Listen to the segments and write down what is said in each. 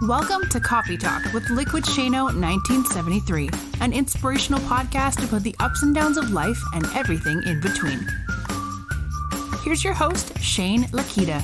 Welcome to Coffee Talk with Liquidshano 1973, an inspirational podcast about the ups and downs of life and everything in between. Here's your host, Shane Lakita.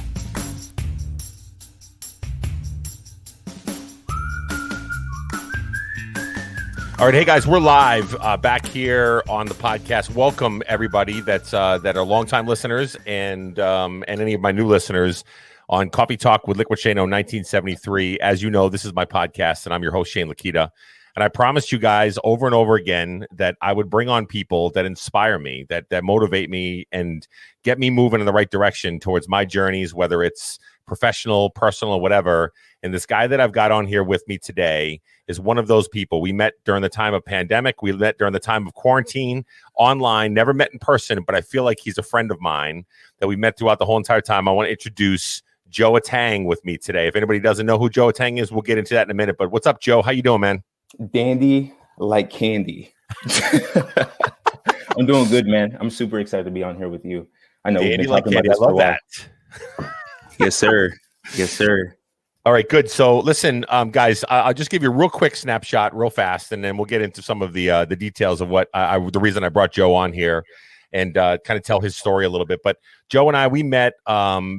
All right, hey guys, we're live back here on the podcast. Welcome everybody that are longtime listeners and any of my new listeners on Coffee Talk with Liquidshano 1973. As you know, this is my podcast, and I'm your host Shane Lakita. And I promised you guys over and over again that I would bring on people that inspire me, that motivate me, and get me moving in the right direction towards my journeys, whether it's professional, personal, or whatever. And this guy that I've got on here with me today is one of those people. We met during the time of pandemic. We met during the time of quarantine, online, never met in person, but I feel like he's a friend of mine that we met throughout the whole entire time. I want to introduce Joe Atang with me today. If anybody doesn't know who Joe Atang is, we'll get into that in a minute. But what's up, Joe? How you doing, man? Dandy like candy. I'm doing good, man. I'm super excited to be on here with you. I know Dandy like candy. I love that. Yes, sir. Yes, sir. All right, good. So listen, guys, I'll just give you a real quick snapshot real fast, and then we'll get into some of the details of what the reason I brought Joe on here and kind of tell his story a little bit. But Joe and we met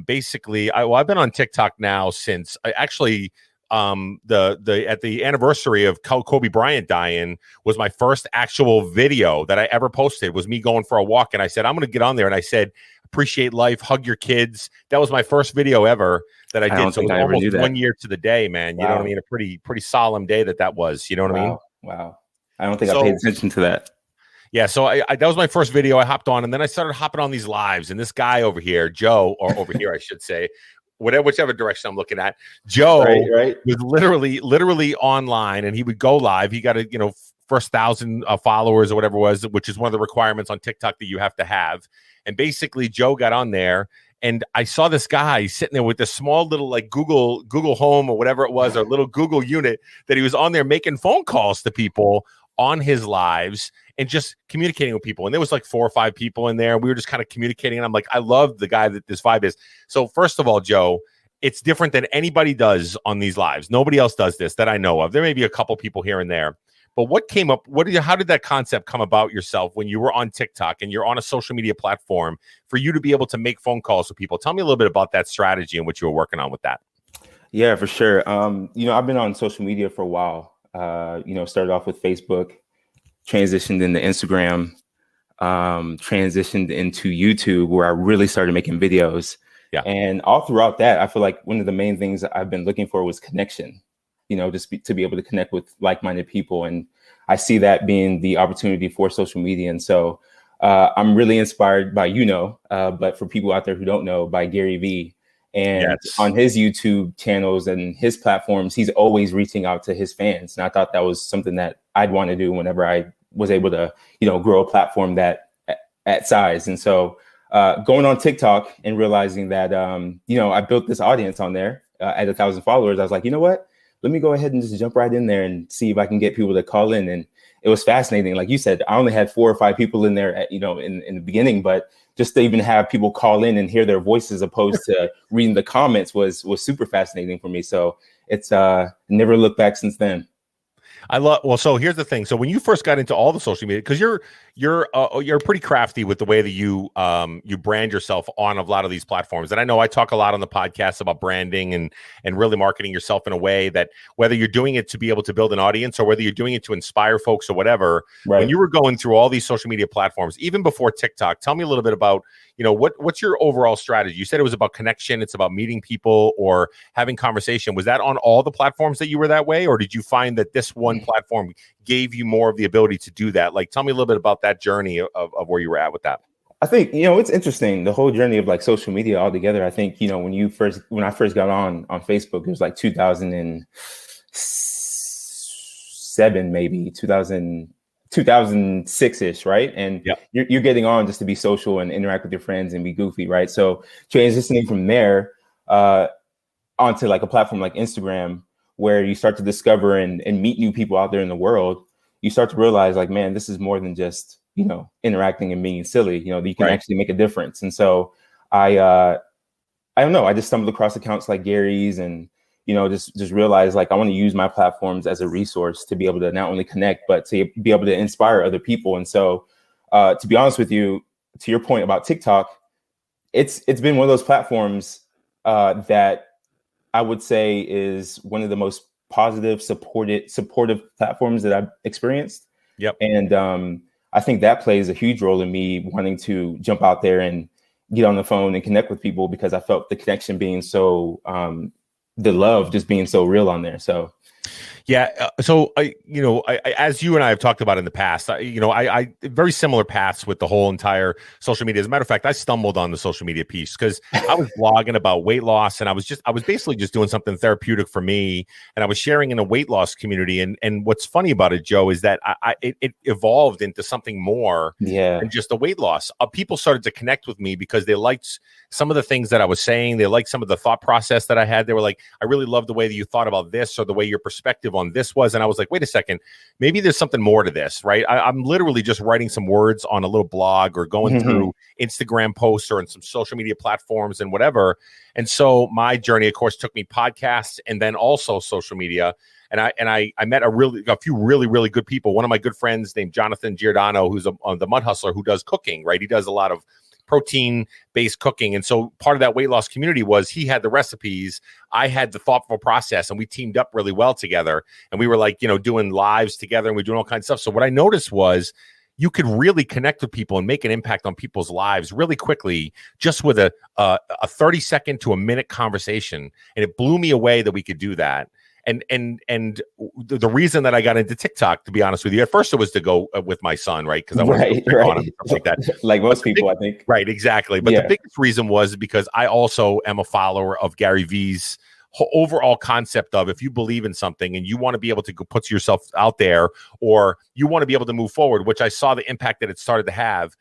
basically, I've been on TikTok now since actually at the anniversary of Kobe Bryant dying was my first actual video that I ever posted, was me going for a walk. And I said, I'm going to get on there. And I said, appreciate life, hug your kids. That was my first video ever that I did. So it was almost 1 year to the day, man. You know what I mean? A pretty solemn day that was. You know what I mean? Wow. I don't think I paid attention to that. Yeah, so I that was my first video I hopped on, and then I started hopping on these lives. And this guy over here, Joe, or over here, I should say, whichever direction I'm looking at, Joe was literally online, and he would go live. He got first 1,000 followers or whatever it was, which is one of the requirements on TikTok that you have to have. And basically, Joe got on there, and I saw this guy sitting there with this small little like Google Home or whatever it was, or little Google unit that he was on there making phone calls to people on his lives and just communicating with people. And there was like 4 or 5 people in there. We were just kind of communicating. And I'm like, I love the guy that this vibe is. So first of all, Joe, it's different than anybody does on these lives. Nobody else does this that I know of. There may be a couple people here and there. But what came up? How did that concept come about yourself when you were on TikTok and you're on a social media platform for you to be able to make phone calls with people? Tell me a little bit about that strategy and what you were working on with that. Yeah, for sure. I've been on social media for a while. Started off with Facebook, transitioned into Instagram, transitioned into YouTube, where I really started making videos. Yeah. And all throughout that, I feel like one of the main things I've been looking for was connection. To be able to connect with like-minded people. And I see that being the opportunity for social media. And so I'm really inspired by, but for people out there who don't know, by Gary Vee. And on his YouTube channels and his platforms, he's always reaching out to his fans. And I thought that was something that I'd want to do whenever I was able to, grow a platform that at size. And so going on TikTok and realizing that, I built this audience on there at 1,000 followers. I was like, you know what? Let me go ahead and just jump right in there and see if I can get people to call in. And it was fascinating. Like you said, I only had 4 or 5 people in there, in the beginning, but just to even have people call in and hear their voices opposed to reading the comments was super fascinating for me. So it's never looked back since then. So here's the thing. So when you first got into all the social media, because you're pretty crafty with the way that you brand yourself on a lot of these platforms. And I know I talk a lot on the podcast about branding and really marketing yourself in a way that whether you're doing it to be able to build an audience or whether you're doing it to inspire folks or whatever, when you were going through all these social media platforms, even before TikTok, tell me a little bit about, what's your overall strategy? You said it was about connection. It's about meeting people or having conversation. Was that on all the platforms that you were that way? Or did you find that this one platform gave you more of the ability to do that? Like, tell me a little bit about that journey of where you were at with that. I think, it's interesting, the whole journey of like social media altogether. I think, when I first got on Facebook, it was like 2007, maybe 2006-ish, right? And you're getting on just to be social and interact with your friends and be goofy, right? So transitioning from there onto like a platform like Instagram, where you start to discover and meet new people out there in the world, you start to realize like, man, this is more than just, interacting and being silly, you can actually make a difference. And so I don't know, I just stumbled across accounts like Gary's and, just realize like I want to use my platforms as a resource to be able to not only connect, but to be able to inspire other people. And so to be honest with you, to your point about TikTok, it's been one of those platforms that I would say is one of the most positive, supportive platforms that I've experienced. Yep. And I think that plays a huge role in me wanting to jump out there and get on the phone and connect with people, because I felt the connection being so, the love just being so real on there. So. Yeah. So as you and I have talked about in the past, I very similar paths with the whole entire social media. As a matter of fact, I stumbled on the social media piece because I was blogging about weight loss, and I was basically just doing something therapeutic for me, and I was sharing in a weight loss community. And what's funny about it, Joe, is that it evolved into something more than just a weight loss. People started to connect with me because they liked some of the things that I was saying. They liked some of the thought process that I had. They were like, I really love the way that you thought about this, or the way your perspective on this was. And I was like, wait a second, maybe there's something more to this, right? I'm literally just writing some words on a little blog, or going through Instagram posts, or in some social media platforms and whatever. And so my journey, of course, took me podcasts and then also social media. And I met a few really, really good people. One of my good friends named Jonathan Giordano, who's the Mud Hustler, who does cooking, right? He does a lot of protein-based cooking. And so part of that weight loss community was he had the recipes, I had the thoughtful process, and we teamed up really well together. And we were like, doing lives together, and we're doing all kinds of stuff. So what I noticed was you could really connect with people and make an impact on people's lives really quickly, just with a 30-second to a minute conversation. And it blew me away that we could do that. And the reason that I got into TikTok, to be honest with you, at first it was to go with my son, right? Because I wanted to on him, stuff like that. Like most people, I think. Right, exactly. But the biggest reason was because I also am a follower of Gary Vee's overall concept of, if you believe in something and you want to be able to put yourself out there, or you want to be able to move forward, which I saw the impact that it started to have.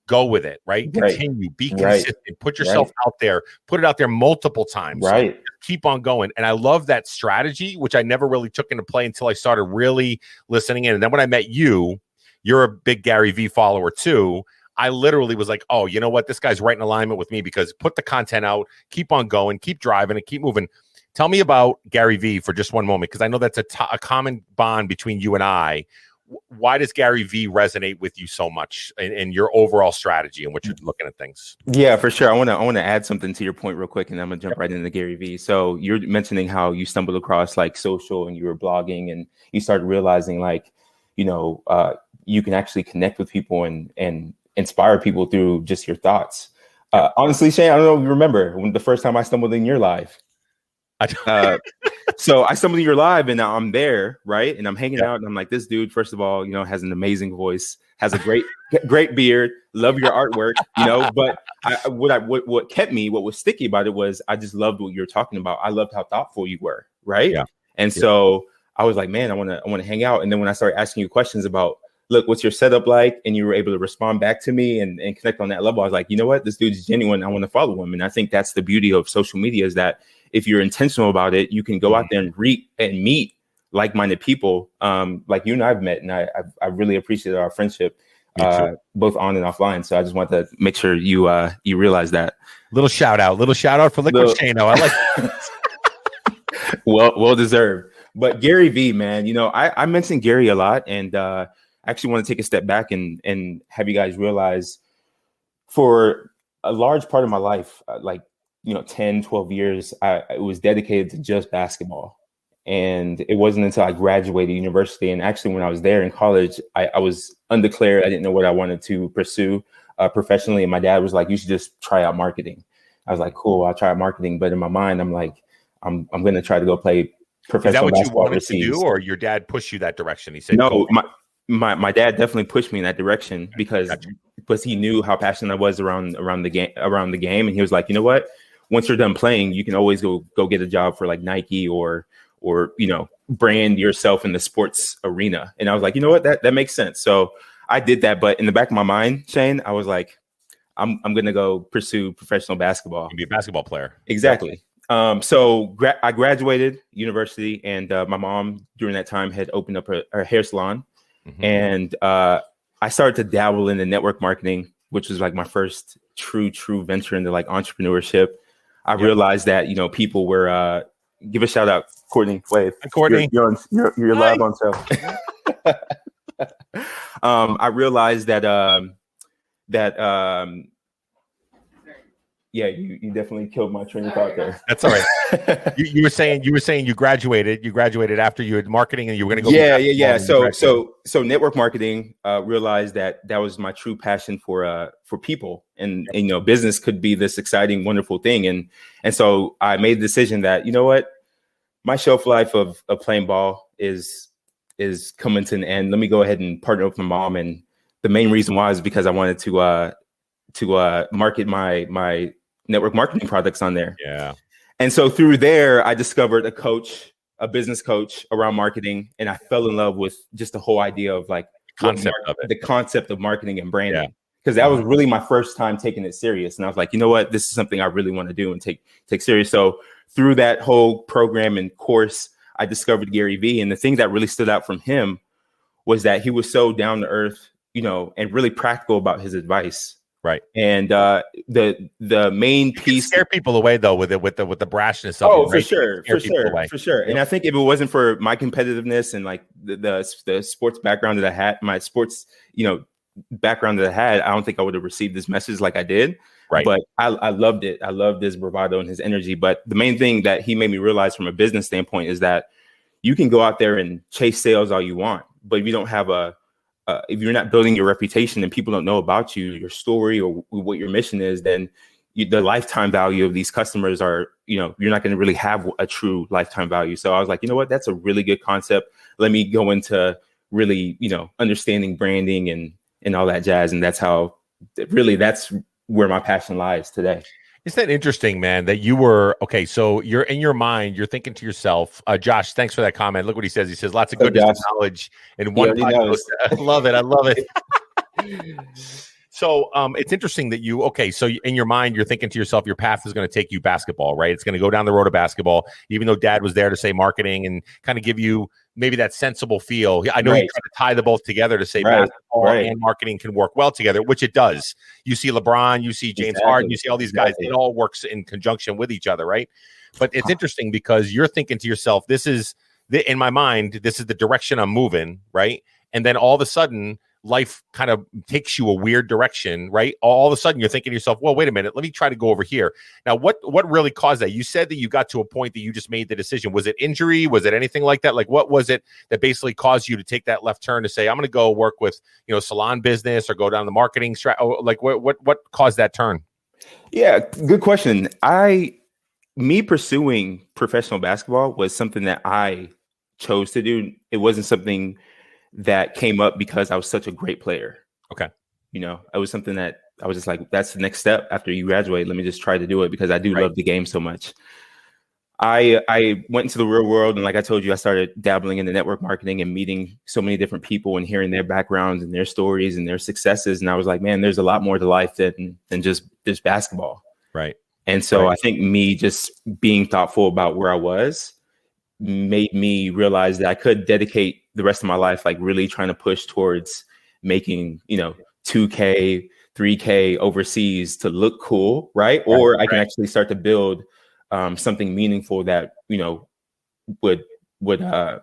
Go with it, right? Continue, be consistent, put yourself out there, put it out there multiple times, right? Keep on going. And I love that strategy, which I never really took into play until I started really listening in. And then when I met you, you're a big Gary Vee follower too. I literally was like, oh, you know what? This guy's right in alignment with me, because put the content out, keep on going, keep driving, and keep moving. Tell me about Gary Vee for just one moment, because I know that's a common bond between you and I. Why does Gary Vee resonate with you so much in your overall strategy and what you're looking at things? Yeah, for sure. I want to add something to your point real quick, and I'm gonna jump right into Gary Vee. So you're mentioning how you stumbled across like social, and you were blogging, and you started realizing like, you can actually connect with people and inspire people through just your thoughts. Honestly, Shane, I don't know if you remember when the first time I stumbled in your live. So I stumbled in your live, and I'm there, right? And I'm hanging out, and I'm like, this dude, first of all, has an amazing voice, has a great beard, love your artwork, but what kept me, what was sticky about it was I just loved what you were talking about. I loved how thoughtful you were, right? Yeah. And so I was like, man, I want to hang out. And then when I started asking you questions about, look, what's your setup like? And you were able to respond back to me and connect on that level. I was like, you know what? This dude's genuine. I want to follow him. And I think that's the beauty of social media, is that if you're intentional about it, you can go out there and meet like-minded people, like you and I've met. And I really appreciate our friendship, both on and offline. So I just want to make sure you realize that. Little shout out for Liquidshano. I like well deserved. But Gary Vee, man, I mentioned Gary a lot, and I actually want to take a step back and have you guys realize, for a large part of my life, 10, 12 years, it was dedicated to just basketball. And it wasn't until I graduated university, and actually when I was there in college, I was undeclared. I didn't know what I wanted to pursue professionally. And my dad was like, you should just try out marketing. I was like, cool, I'll try out marketing. But in my mind, I'm like, I'm going to try to go play professional basketball. Is that what you wanted to do, or your dad pushed you that direction? He said, no, my dad definitely pushed me in that direction, because he knew how passionate I was around the game. And he was like, you know what? Once you're done playing, you can always go get a job for like Nike or brand yourself in the sports arena. And I was like, you know what, that makes sense. So I did that. But in the back of my mind, Shane, I was like, I'm going to go pursue professional basketball. Be a basketball player. Exactly. So I graduated university, and my mom during that time had opened up her hair salon. Mm-hmm. And I started to dabble in the network marketing, which was like my first true venture into like entrepreneurship. I realized that, people were, give a shout out, Courtney Wave. Courtney, you're live on show. I realized that yeah, you definitely killed my train of thought there. That's all right. you were saying you graduated after you had marketing and you were going to go. Yeah. So network marketing, realized that was my true passion for people, and you know, business could be this exciting, wonderful thing. And so I made the decision that, you know what, my shelf life of playing ball is coming to an end. Let me go ahead and partner with my mom. And the main reason why is because I wanted to market my network marketing products on there. Yeah. And so through there, I discovered a business coach around marketing, and I fell in love with just the whole idea of like the concept of marketing and branding. Because that was really my first time taking it serious. And I was like, you know what, this is something I really want to do and take serious. So through that whole program and course, I discovered Gary Vee. And the thing that really stood out from him was that he was so down to earth, you know, and really practical about his advice. Right. And the main piece, scare people away though with the brashness of it, right? For sure. Yep. And I think if it wasn't for my competitiveness and like the sports background that I had, my sports, you know, background that I had, I don't think I would have received this message like I did. Right. But I loved it. I loved his bravado and his energy. But the main thing that he made me realize from a business standpoint is that you can go out there and chase sales all you want, but if you don't have if you're not building your reputation and people don't know about you, your story, or what your mission is, then the lifetime value of these customers are, you know, you're not going to really have a true lifetime value. So I was like, you know what, that's a really good concept. Let me go into really, you know, understanding branding and all that jazz. And that's where my passion lies today. Isn't that interesting, man, that you were, okay, so you're in your mind, you're thinking to yourself, Josh, thanks for that comment. Look what he says. He says, lots of goodness and knowledge in one podcast. I love it. So it's interesting that so in your mind, you're thinking to yourself, your path is going to take you basketball, right? It's going to go down the road of basketball, even though dad was there to say marketing and kind of give you maybe that sensible feel. I know you try to tie the both together to say basketball and marketing can work well together, which it does. You see LeBron, you see James Harden, you see all these guys, it all works in conjunction with each other, right? But it's interesting because you're thinking to yourself, in my mind, this is the direction I'm moving, right? And then all of a sudden, life kind of takes you a weird direction, right? All of a sudden you're thinking to yourself, well, wait a minute, let me try to go over here. Now, what really caused that? You said that you got to a point that you just made the decision. Was it injury? Was it anything like that? Like, what was it that basically caused you to take that left turn to say, I'm going to go work with, you know, salon business or go down the marketing like what caused that turn? Yeah, good question. Me pursuing professional basketball was something that I chose to do. It wasn't something that came up because I was such a great player. Okay. You know, it was something that I was just like, that's the next step after you graduate. Let me just try to do it because I do love the game so much. I went into the real world. And like I told you, I started dabbling in the network marketing and meeting so many different people and hearing their backgrounds and their stories and their successes. And I was like, man, there's a lot more to life than just basketball. Right. And so I think me just being thoughtful about where I was made me realize that I could dedicate the rest of my life, like really trying to push towards making, you know, 2K, 3K overseas to look cool. Right. Or I can actually start to build something meaningful that, you know, would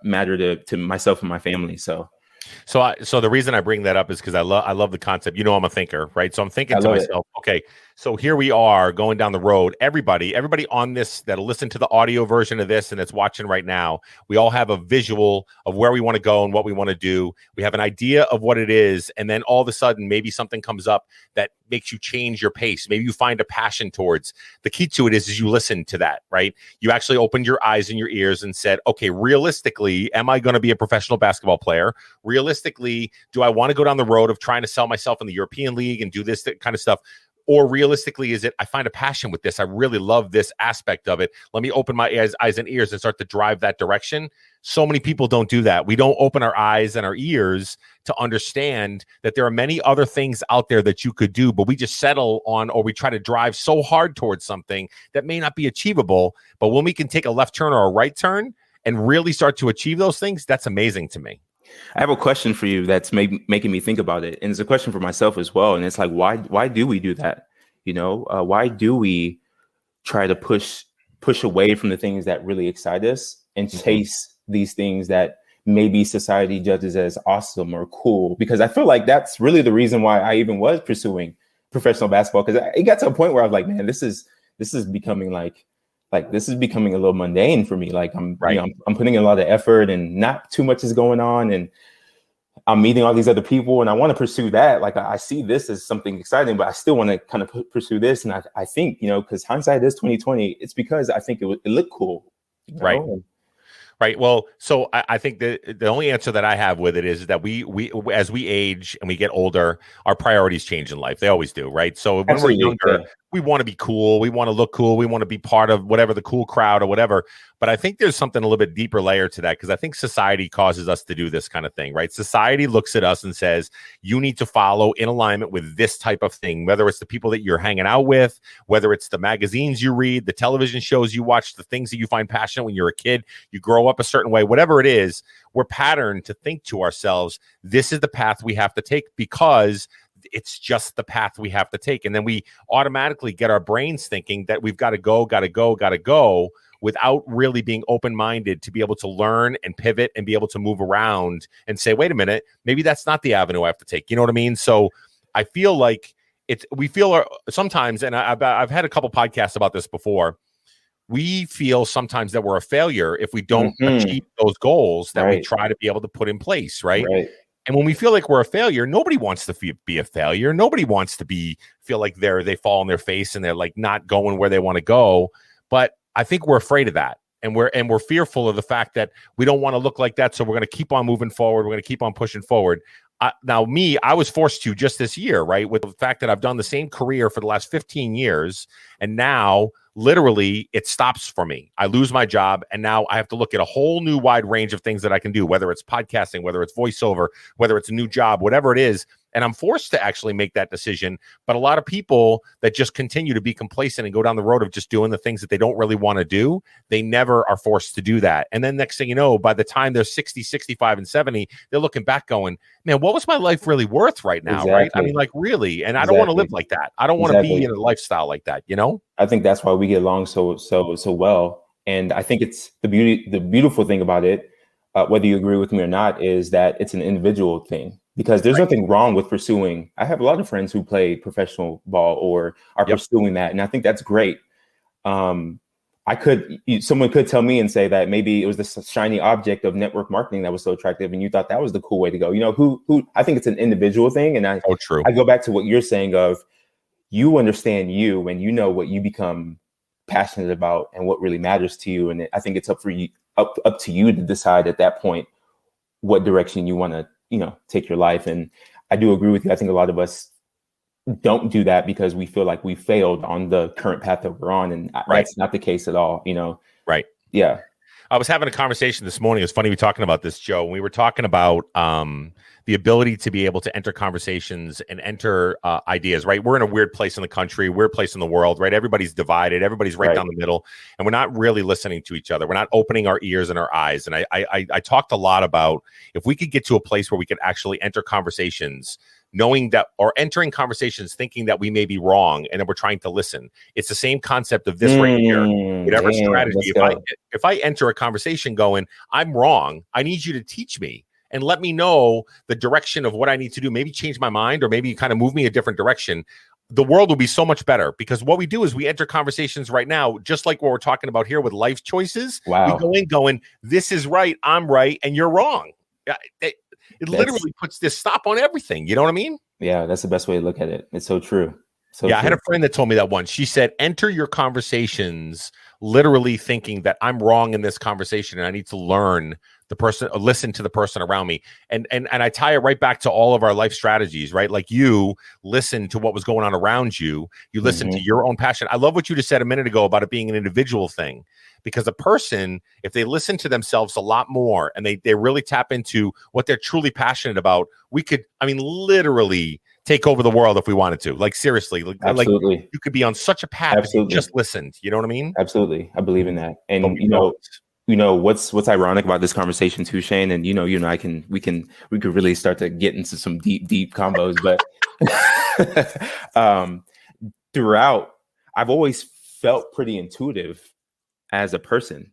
matter to myself and my family. So the reason I bring that up is because I love the concept. You know, I'm a thinker, right? So I'm thinking to myself, okay, so here we are going down the road. Everybody on this that'll listen to the audio version of this and that's watching right now, we all have a visual of where we want to go and what we want to do. We have an idea of what it is, and then all of a sudden, maybe something comes up that makes you change your pace. Maybe you find a passion towards. The key to it is you listen to that, right? You actually opened your eyes and your ears and said, okay, realistically, am I going to be a professional basketball player? Realistically, do I want to go down the road of trying to sell myself in the European League and do this kind of stuff? Or realistically, is it I find a passion with this? I really love this aspect of it. Let me open my eyes and ears and start to drive that direction. So many people don't do that. We don't open our eyes and our ears to understand that there are many other things out there that you could do, but we just settle on, or we try to drive so hard towards something that may not be achievable. But when we can take a left turn or a right turn and really start to achieve those things, that's amazing to me. I have a question for you that's making me think about it. And it's a question for myself as well. And it's like, why do we do that? You know, why do we try to push push away from the things that really excite us and chase these things that maybe society judges as awesome or cool. Because I feel like that's really the reason why I even was pursuing professional basketball, because it got to a point where I was like, man, this is becoming like this is becoming a little mundane for me. Like I'm putting in a lot of effort and not too much is going on, and I'm meeting all these other people, and I want to pursue that. Like I see this as something exciting, but I still want to kind of pursue this. And I think, because hindsight is 2020, it's because I think it looked cool. Right. Right. Well, so I think the only answer that I have with it is that we as we age and we get older, our priorities change in life. They always do. Right. So when we're younger, we want to be cool. We want to look cool. We want to be part of whatever the cool crowd or whatever. But I think there's something a little bit deeper layer to that, because I think society causes us to do this kind of thing, right? Society looks at us and says, you need to follow in alignment with this type of thing, whether it's the people that you're hanging out with, whether it's the magazines you read, the television shows you watch, the things that you find passionate when you're a kid, you grow up a certain way, whatever it is, we're patterned to think to ourselves, this is the path we have to take because it's just the path we have to take. And then we automatically get our brains thinking that we've got to go without really being open-minded to be able to learn and pivot and be able to move around and say, wait a minute, maybe that's not the avenue I have to take. You know what I mean? So I feel like sometimes, and I've had a couple podcasts about this before, we feel sometimes that we're a failure if we don't achieve those goals that we try to be able to put in place, right? And when we feel like we're a failure, nobody wants to be a failure. Nobody wants to feel like they fall on their face and they're like not going where they want to go. But I think we're afraid of that. And we're fearful of the fact that we don't want to look like that. So we're going to keep on moving forward. We're going to keep on pushing forward. Now, I was forced to just this year, right? With the fact that I've done the same career for the last 15 years. And now literally it stops for me. I lose my job. And now I have to look at a whole new wide range of things that I can do, whether it's podcasting, whether it's voiceover, whether it's a new job, whatever it is. And I'm forced to actually make that decision. But a lot of people that just continue to be complacent and go down the road of just doing the things that they don't really want to do, they never are forced to do that. And then next thing you know, by the time they're 60, 65, and 70, they're looking back going, man, what was my life really worth right now? Right? I mean, like really. And I don't want to live like that. I don't want to be in a lifestyle like that, I think that's why we get along so well. And I think it's the beautiful thing about it, whether you agree with me or not, is that it's an individual thing. Because there's nothing wrong with pursuing. I have a lot of friends who play professional ball or are pursuing that. And I think that's great. Someone could tell me and say that maybe it was this shiny object of network marketing that was so attractive and you thought that was the cool way to go. Who I think it's an individual thing. And I go back to what you're saying of you understand you and you know what you become passionate about and what really matters to you. And I think it's up to you to decide at that point what direction you want to take your life. And I do agree with you. I think a lot of us don't do that because we feel like we failed on the current path that we're on. And that's not the case at all, Right. Yeah. I was having a conversation this morning. It's funny we were talking about this, Joe. We were talking about the ability to be able to enter conversations and enter ideas, right? We're in a weird place in the country, weird place in the world, right? Everybody's divided. Everybody's right down the middle. And we're not really listening to each other. We're not opening our ears and our eyes. And I talked a lot about if we could get to a place where we could actually enter conversations knowing that, or entering conversations thinking that we may be wrong and that we're trying to listen. It's the same concept of this right here. Whatever strategy, if I enter a conversation going, I'm wrong, I need you to teach me and let me know the direction of what I need to do. Maybe change my mind or maybe kind of move me a different direction. The world will be so much better because what we do is we enter conversations right now, just like what we're talking about here with life choices. Wow. We go in going, this is right, I'm right, and you're wrong. It literally puts this stop on everything. You know what I mean? Yeah, that's the best way to look at it. It's so true. I had a friend that told me that once. She said, enter your conversations literally thinking that I'm wrong in this conversation and I need to learn the person, listen to the person around me. And I tie it right back to all of our life strategies, right? Like you listen to what was going on around you. You listen to your own passion. I love what you just said a minute ago about it being an individual thing. Because a person, if they listen to themselves a lot more and they really tap into what they're truly passionate about, we could, literally take over the world if we wanted to. Like seriously, absolutely. Like you could be on such a path if you just listened. You know what I mean? Absolutely, I believe in that. And what's ironic about this conversation too, Shane. And you and I we could really start to get into some deep combos. But throughout, I've always felt pretty intuitive as a person.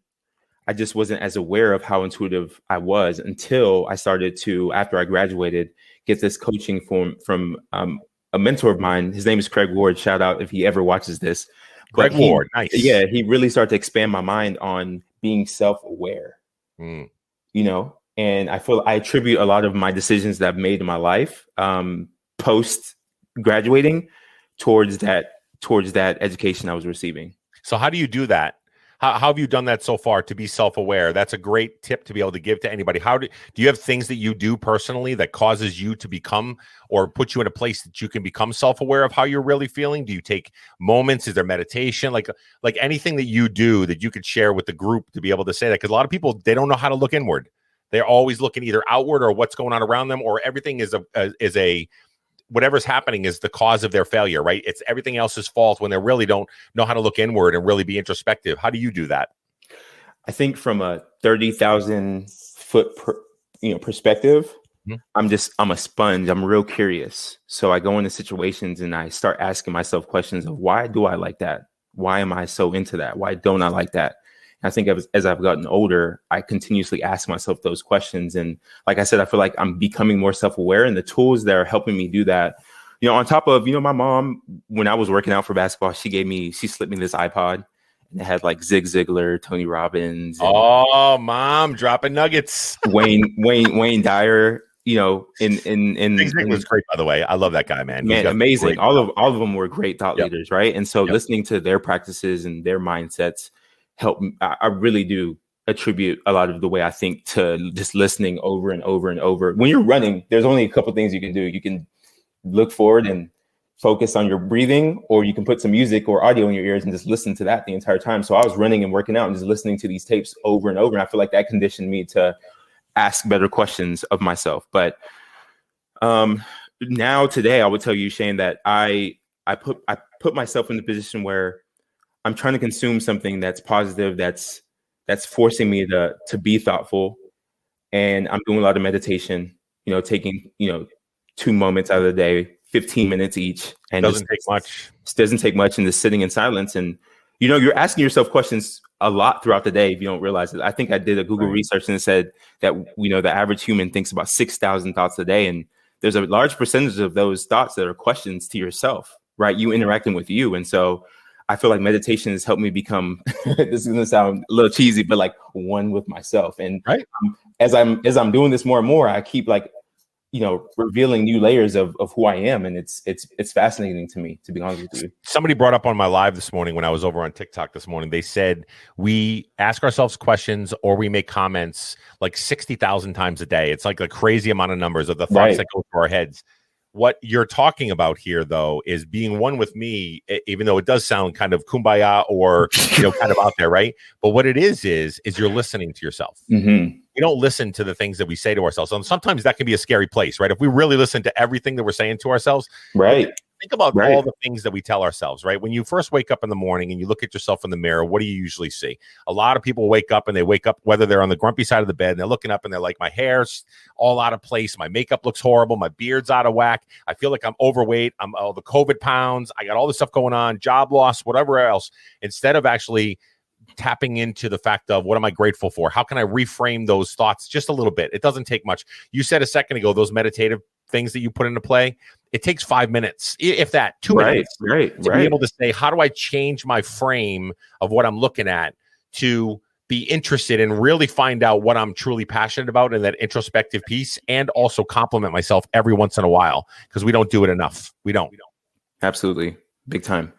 I just wasn't as aware of how intuitive I was until I started to, after I graduated, get this coaching from a mentor of mine. His name is Craig Ward. Shout out if he ever watches this. Craig Ward, nice. Yeah, he really started to expand my mind on being self-aware. You know, and I feel I attribute a lot of my decisions that I've made in my life post graduating towards that education I was receiving. So how do you do that? How have you done that so far to be self-aware? That's a great tip to be able to give to anybody. How do you have things that you do personally that causes you to become or put you in a place that you can become self-aware of how you're really feeling? Do you take moments? Is there meditation? Like anything that you do that you could share with the group to be able to say that? Because a lot of people, they don't know how to look inward. They're always looking either outward or what's going on around them, or everything is whatever's happening is the cause of their failure, right? It's everything else's fault when they really don't know how to look inward and really be introspective. How do you do that? I think from a 30,000 foot perspective, I'm a sponge. I'm real curious. So I go into situations and I start asking myself questions of why do I like that? Why am I so into that? Why don't I like that? I think as I've gotten older, I continuously ask myself those questions. And like I said, I feel like I'm becoming more self-aware, and the tools that are helping me do that, you know, on top of, you know, my mom, when I was working out for basketball, she slipped me this iPod, and it had like Zig Ziglar, Tony Robbins. Oh, mom, dropping nuggets. Wayne Dyer, you know, Zig Ziglar was great, by the way. I love that guy, man. Man, amazing. All of them were great thought leaders, right? And so listening to their practices and their mindsets help. I really do attribute a lot of the way I think to just listening over and over and over. When you're running, there's only a couple things you can do. You can look forward and focus on your breathing, or you can put some music or audio in your ears and just listen to that the entire time. So I was running and working out and just listening to these tapes over and over. And I feel like that conditioned me to ask better questions of myself. But now today, I would tell you, Shane, that I put myself in the position where I'm trying to consume something that's positive, that's forcing me to be thoughtful. And I'm doing a lot of meditation, you know, taking, you know, 2 moments out of the day, 15 minutes each. And doesn't take much. It doesn't take much, and just sitting in silence. And, you know, you're asking yourself questions a lot throughout the day if you don't realize it. I think I did a Google research and it said that, you know, the average human thinks about 6,000 thoughts a day. And there's a large percentage of those thoughts that are questions to yourself, right? You interacting with you. And so I feel like meditation has helped me become, this is going to sound a little cheesy, but like one with myself. And as I'm doing this more and more, I keep like, you know, revealing new layers of who I am. And it's fascinating to me, to be honest with you. Somebody brought up on my live this morning when I was over on TikTok this morning, they said we ask ourselves questions or we make comments like 60,000 times a day. It's like a crazy amount of numbers of the thoughts that go through our heads. What you're talking about here, though, is being one with me, even though it does sound kind of kumbaya or, you know, kind of out there, right? But what it is you're listening to yourself. Mm-hmm. We don't listen to the things that we say to ourselves. And sometimes that can be a scary place, right? If we really listen to everything that we're saying to ourselves, think about all the things that we tell ourselves, right? When you first wake up in the morning and you look at yourself in the mirror, what do you usually see? A lot of people wake up whether they're on the grumpy side of the bed and they're looking up and they're like, my hair's all out of place. My makeup looks horrible. My beard's out of whack. I feel like I'm overweight. I'm all the COVID pounds. I got all this stuff going on, job loss, whatever else. Instead of actually tapping into the fact of what am I grateful for? How can I reframe those thoughts just a little bit? It doesn't take much. You said a second ago, those meditative things that you put into play, it takes 5 minutes, if that, 2 minutes to be able to say, how do I change my frame of what I'm looking at to be interested and really find out what I'm truly passionate about in that introspective piece, and also compliment myself every once in a while, because we don't do it enough. We don't. Absolutely. Big time.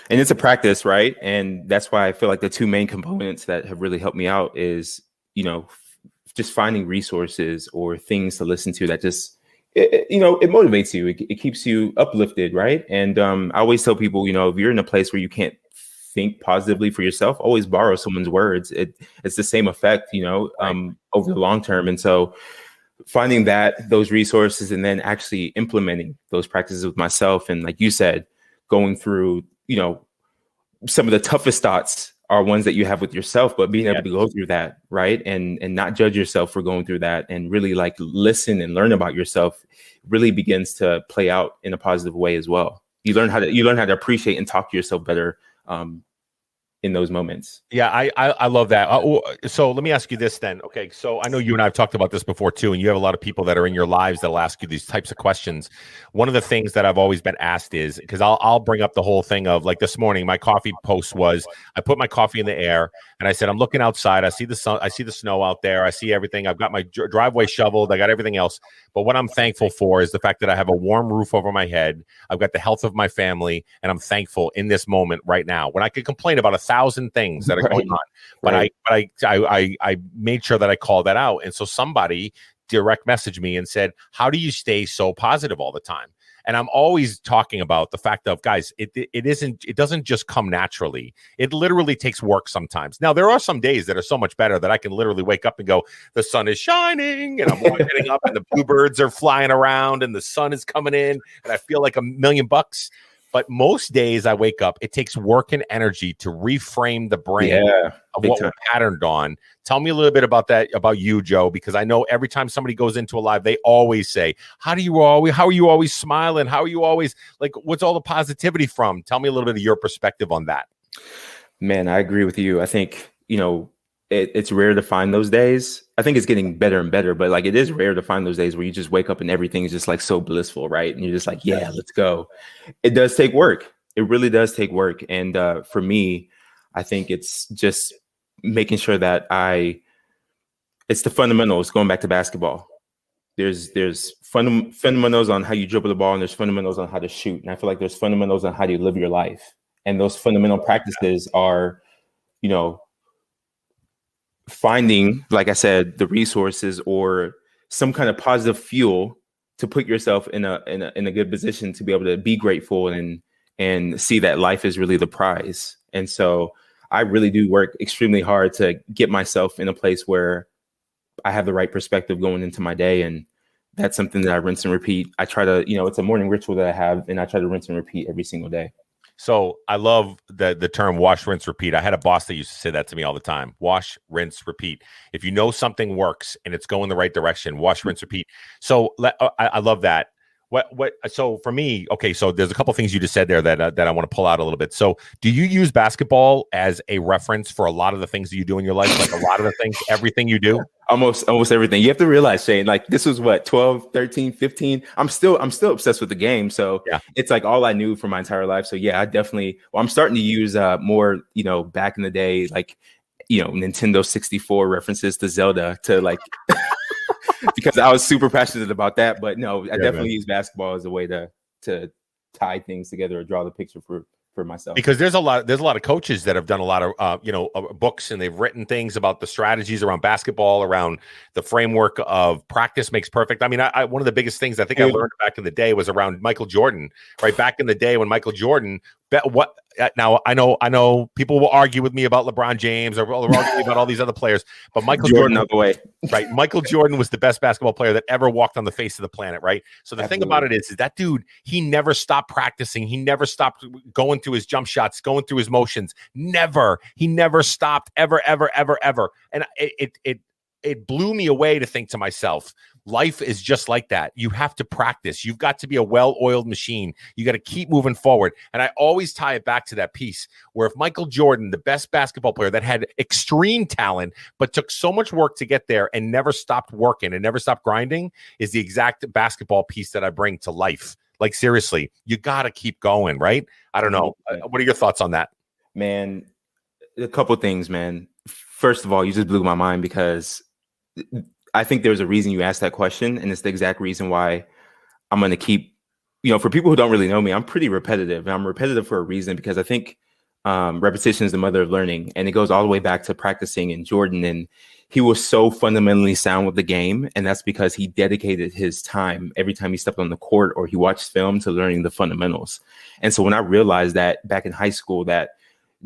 And it's a practice, right? And that's why I feel like the two main components that have really helped me out is, you know, just finding resources or things to listen to that just, it motivates you. It keeps you uplifted, right? And I always tell people, you know, if you're in a place where you can't think positively for yourself, always borrow someone's words. It's the same effect, you know, over the long term. And so finding those resources and then actually implementing those practices with myself. And like you said, going through, you know, some of the toughest thoughts are ones that you have with yourself, but being able to go through that, right? And not judge yourself for going through that, and really like listen and learn about yourself really begins to play out in a positive way as well. You learn how to appreciate and talk to yourself better in those moments. Yeah, I love that. So let me ask you this then. Okay, so I know you and I have talked about this before too, and you have a lot of people that are in your lives that'll ask you these types of questions. One of the things that I've always been asked is, because I'll bring up the whole thing of like this morning, my coffee post was I put my coffee in the air and I said, I'm looking outside. I see the sun. I see the snow out there. I see everything. I've got my driveway shoveled. I got everything else. But what I'm thankful for is the fact that I have a warm roof over my head. I've got the health of my family, and I'm thankful in this moment right now. When I could complain about 1,000 things that are going on, but I made sure that I called that out. And so somebody direct messaged me and said, how do you stay so positive all the time? And I'm always talking about the fact of, guys, it doesn't just come naturally. It literally takes work sometimes. Now, there are some days that are so much better that I can literally wake up and go, the sun is shining, and I'm getting up and the bluebirds are flying around and the sun is coming in and I feel like $1,000,000. But most days I wake up, it takes work and energy to reframe the brain of what we're patterned on. Tell me a little bit about that, about you, Joe, because I know every time somebody goes into a live, they always say, how are you always smiling? How are you always like, what's all the positivity from? Tell me a little bit of your perspective on that. Man, I agree with you. I think, it's rare to find those days. I think it's getting better and better, but like it is rare to find those days where you just wake up and everything is just like so blissful, right? And you're just like, yeah, let's go. It does take work. It really does take work. And for me, I think it's just making sure that it's the fundamentals, going back to basketball. There's fundamentals on how you dribble the ball, and there's fundamentals on how to shoot. And I feel like there's fundamentals on how you live your life. And those fundamental practices are, finding, like I said, the resources or some kind of positive fuel to put yourself in a good position to be able to be grateful and see that life is really the prize. And so I really do work extremely hard to get myself in a place where I have the right perspective going into my day. And that's something that I rinse and repeat. I try to, it's a morning ritual that I have, and I try to rinse and repeat every single day. So I love the term wash, rinse, repeat. I had a boss that used to say that to me all the time. Wash, rinse, repeat. If you know something works and it's going the right direction, wash, rinse, repeat. So I love that. So for me, okay, so there's a couple things you just said there that I want to pull out a little bit. So do you use basketball as a reference for a lot of the things that you do in your life? Like a lot of the things, everything you do? Almost everything. You have to realize, Shane, like this was what, 12, 13, 15. I'm still obsessed with the game. So It's like all I knew for my entire life. So yeah, I'm starting to use more, back in the day, like, Nintendo 64 references to Zelda to like, because I was super passionate about that. But no, I definitely use basketball as a way to tie things together or draw the picture for myself. Because there's a lot of coaches that have done a lot of books, and they've written things about the strategies around basketball, around the framework of practice makes perfect. I mean, I one of the biggest things I think I learned back in the day was around Michael Jordan, right? Back in the day when Michael Jordan now I know people will argue with me about LeBron James or will argue about all these other players, but Michael Jordan out the way. Right? Michael Jordan was the best basketball player that ever walked on the face of the planet, right? So the thing about it is that dude, he never stopped practicing. He never stopped going through his jump shots, going through his motions. Never. He never stopped ever. And it blew me away to think to myself, life is just like that. You have to practice. You've got to be a well-oiled machine. You got to keep moving forward. And I always tie it back to that piece where if Michael Jordan, the best basketball player that had extreme talent, but took so much work to get there and never stopped working and never stopped grinding, is the exact basketball piece that I bring to life. Like, seriously, you got to keep going, right? I don't know. What are your thoughts on that? Man, a couple things, man. First of all, you just blew my mind because I think there's a reason you asked that question, and it's the exact reason why I'm going to keep, for people who don't really know me, I'm pretty repetitive, and I'm repetitive for a reason because I think repetition is the mother of learning, and it goes all the way back to practicing in Jordan, and he was so fundamentally sound with the game, and that's because he dedicated his time every time he stepped on the court or he watched film to learning the fundamentals. And so when I realized that back in high school that,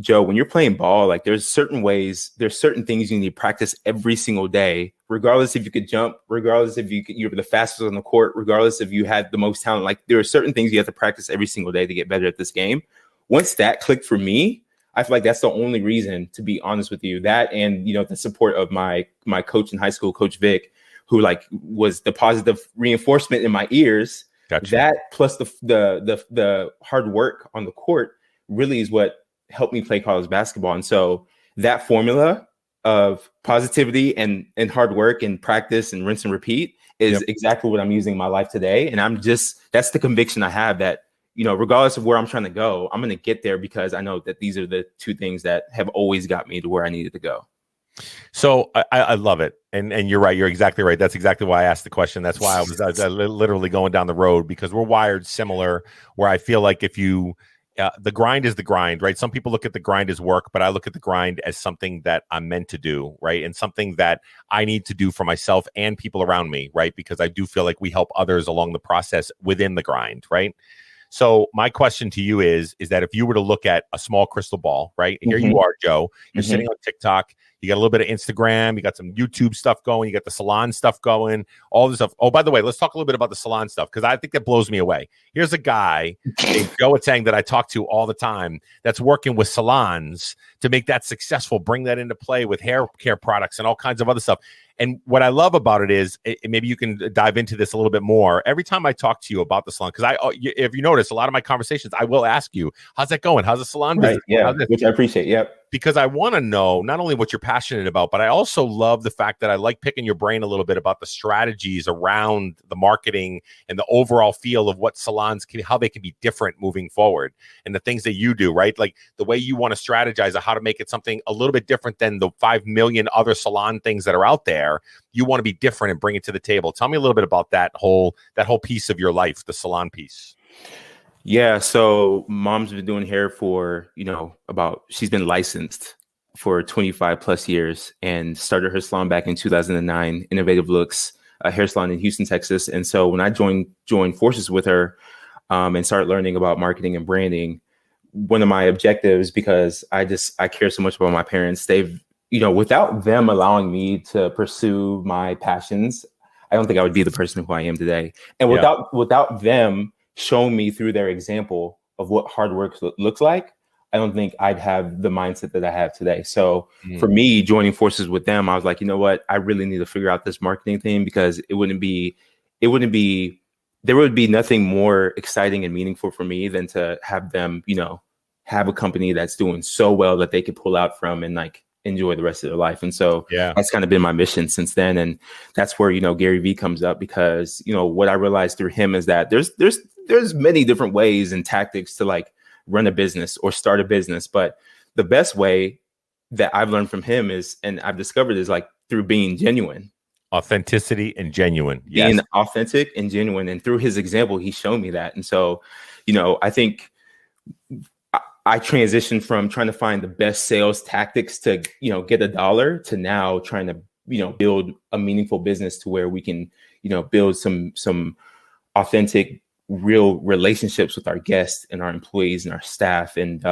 Joe, when you're playing ball, like there's certain things you need to practice every single day, regardless if you could jump, regardless if you're the fastest on the court, regardless if you had the most talent. Like there are certain things you have to practice every single day to get better at this game. Once that clicked for me, I feel like that's the only reason, to be honest with you, that and, the support of my coach in high school, Coach Vic, who like was the positive reinforcement in my ears. Gotcha. That plus the hard work on the court really is what helped me play college basketball. And so that formula of positivity and hard work and practice and rinse and repeat is exactly what I'm using in my life today. And that's the conviction I have that, regardless of where I'm trying to go, I'm going to get there because I know that these are the two things that have always got me to where I needed to go. So I love it. And you're right. You're exactly right. That's exactly why I asked the question. That's why I was literally going down the road, because we're wired similar, where I feel like if you, the grind is the grind, right? Some people look at the grind as work, but I look at the grind as something that I'm meant to do, right? And something that I need to do for myself and people around me, right? Because I do feel like we help others along the process within the grind, right? So my question to you is that if you were to look at a small crystal ball, right? And here you are, Joe, you're sitting on TikTok, you got a little bit of Instagram, you got some YouTube stuff going, you got the salon stuff going, all this stuff. Oh, by the way, let's talk a little bit about the salon stuff, because I think that blows me away. Here's a guy named Joe Atang that I talk to all the time that's working with salons to make that successful, bring that into play with hair care products and all kinds of other stuff. And what I love about it is, maybe you can dive into this a little bit more. Every time I talk to you about the salon, because if you notice, a lot of my conversations, I will ask you, how's that going? How's the salon business? Yeah, which I appreciate. Yep. Because I want to know not only what you're passionate about, but I also love the fact that I like picking your brain a little bit about the strategies around the marketing and the overall feel of what salons can, how they can be different moving forward, and the things that you do, right? Like the way you want to strategize how to make it something a little bit different than the 5 million other salon things that are out there. You want to be different and bring it to the table. Tell me a little bit about that whole piece of your life, the salon piece. Yeah. So mom's been doing hair for, she's been licensed for 25 plus years and started her salon back in 2009, Innovative Looks, a hair salon in Houston, Texas. And so when I joined forces with her and started learning about marketing and branding, one of my objectives, because I care so much about my parents, they've, without them allowing me to pursue my passions, I don't think I would be the person who I am today. And without them showing me through their example of what hard work looks like, I don't think I'd have the mindset that I have today. So for me, joining forces with them, I was like, you know what? I really need to figure out this marketing thing, because there would be nothing more exciting and meaningful for me than to have them, have a company that's doing so well that they could pull out from and like enjoy the rest of their life. And so that's kind of been my mission since then. And that's where, Gary Vee comes up, because, what I realized through him is that there's many different ways and tactics to like run a business or start a business. But the best way that I've learned from him is, and I've discovered, is like through being genuine. Authenticity and genuine. Being authentic and genuine. And through his example, he showed me that. And so, I think I transitioned from trying to find the best sales tactics to, get a dollar, to now trying to, build a meaningful business to where we can, build some authentic, real relationships with our guests and our employees and our staff. And,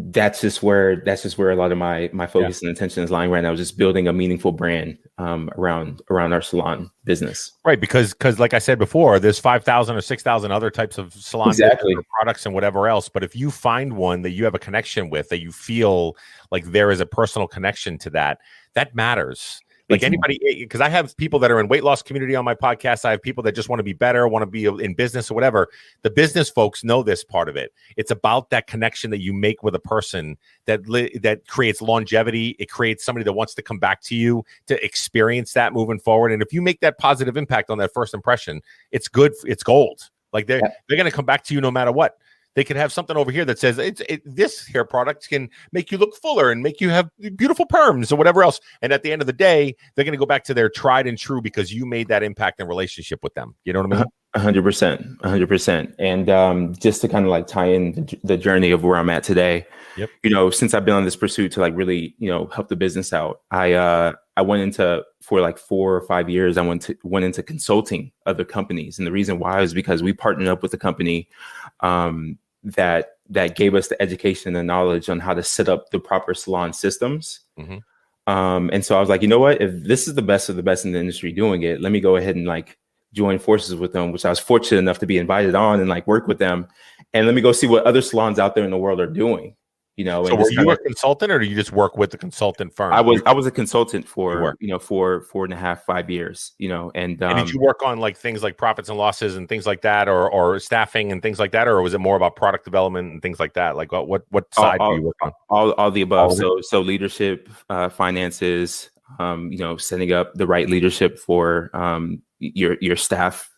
that's just where a lot of my focus and attention is lying right now, just building a meaningful brand around our salon business. Right. Because like I said before, there's 5,000 or 6,000 other types of salon products and whatever else. But if you find one that you have a connection with, that you feel like there is a personal connection to, that matters. Like anybody, because I have people that are in weight loss community on my podcast. I have people that just want to be better, want to be in business or whatever. The business folks know this part of it. It's about that connection that you make with a person that creates longevity. It creates somebody that wants to come back to you to experience that moving forward. And if you make that positive impact on that first impression, it's good. It's gold. Like they're going to come back to you no matter what. They could have something over here that says this hair product can make you look fuller and make you have beautiful perms or whatever else. And at the end of the day, they're going to go back to their tried and true because you made that impact and relationship with them. You know what I mean? 100%. And just to kind of like tie in the journey of where I'm at today, since I've been on this pursuit to like really, help the business out, I went into, for like 4 or 5 years, I went into consulting other companies. And the reason why is because we partnered up with a company that gave us the education and knowledge on how to set up the proper salon systems. And so I was like, you know what, if this is the best of the best in the industry doing it, let me go ahead and like join forces with them, which I was fortunate enough to be invited on and like work with them. And let me go see what other salons out there in the world are doing, So were you a consultant, or do you just work with the consultant firm? I was a consultant for, 4.5, 5 years, and did you work on like things like profits and losses and things like that, or staffing and things like that, or was it more about product development and things like that? Like what side do you work on? All the above. So leadership, finances, setting up the right leadership for your staff,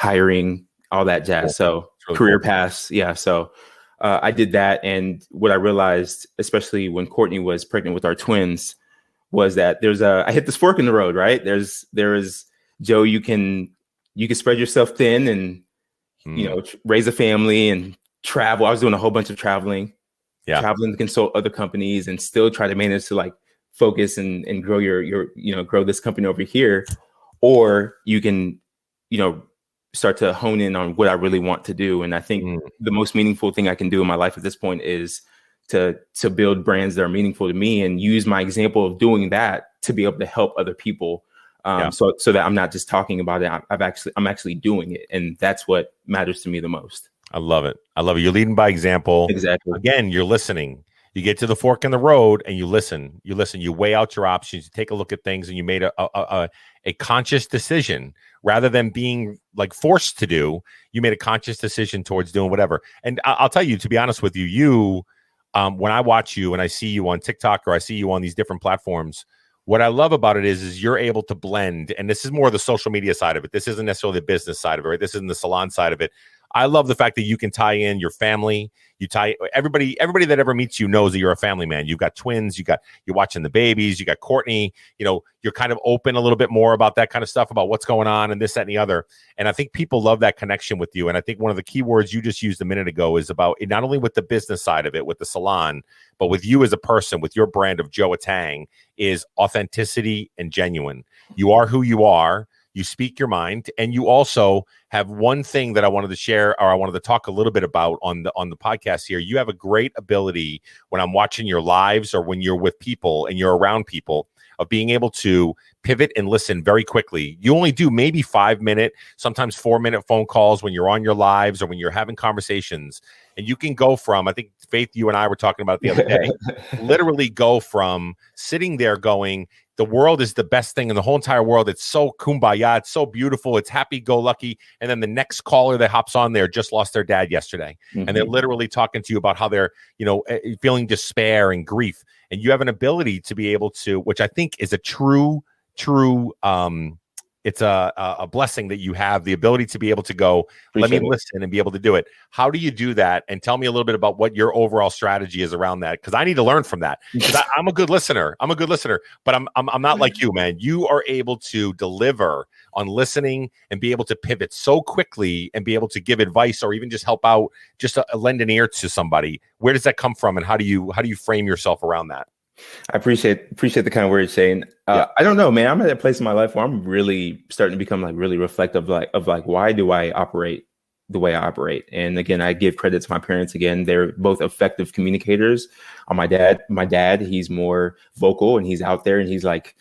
hiring, all that jazz. So really career paths. Yeah. So I did that. And what I realized, especially when Courtney was pregnant with our twins, was that I hit this fork in the road, right? There is Joe, you can spread yourself thin and, raise a family and travel. I was doing a whole bunch of traveling, traveling to consult other companies and still try to manage to like focus and grow grow this company over here. Or you can, start to hone in on what I really want to do. And I think the most meaningful thing I can do in my life at this point is to build brands that are meaningful to me and use my example of doing that to be able to help other people. So that I'm not just talking about it. I'm actually doing it. And that's what matters to me the most. I love it. You're leading by example. Exactly. Again, you're listening. You get to the fork in the road and you listen, you weigh out your options, you take a look at things, and you made a conscious decision rather than being like forced to do. You made a conscious decision towards doing whatever. And I'll tell you, to be honest with you, when I watch you and I see you on TikTok or I see you on these different platforms, what I love about it is you're able to blend. And this is more the social media side of it. This isn't necessarily the business side of it, right? This isn't the salon side of it. I love the fact that you can tie in your family. You tie everybody that ever meets you knows that you're a family man. You've got twins. You're watching the babies. You got Courtney. You're kind of open a little bit more about that kind of stuff, about what's going on and this, that, and the other. And I think people love that connection with you. And I think one of the key words you just used a minute ago is about not only with the business side of it, with the salon, but with you as a person, with your brand of Joe Atang, is authenticity and genuine. You are who you are. You speak your mind, and you also have one thing that I wanted to share, or I wanted to talk a little bit about on the podcast here. You have a great ability when I'm watching your lives or when you're with people and you're around people, of being able to pivot and listen very quickly. You only do maybe 5-minute, sometimes 4-minute phone calls when you're on your lives or when you're having conversations. And you can go from, I think, Faith, you and I were talking about the other day, literally go from sitting there going, the world is the best thing in the whole entire world. It's so kumbaya. It's so beautiful. It's happy-go-lucky. And then the next caller that hops on there just lost their dad yesterday. And they're literally talking to you about how they're, feeling despair and grief. And you have an ability to be able to, which I think is a true, it's a blessing that you have the ability to be able to go, let me listen and be able to do it. How do you do that? And tell me a little bit about what your overall strategy is around that. Cause I need to learn from that. Cause I'm a good listener. But I'm not like you, man. You are able to deliver on listening and be able to pivot so quickly and be able to give advice or even just help out, just lend an ear to somebody. Where does that come from? And how do you frame yourself around that? I appreciate the kind words, Shane. I don't know, man. I'm at a place in my life where I'm really starting to become like really reflective, of why do I operate the way I operate? And again, I give credit to my parents. Again, they're both effective communicators. My dad, he's more vocal and he's out there and he's like,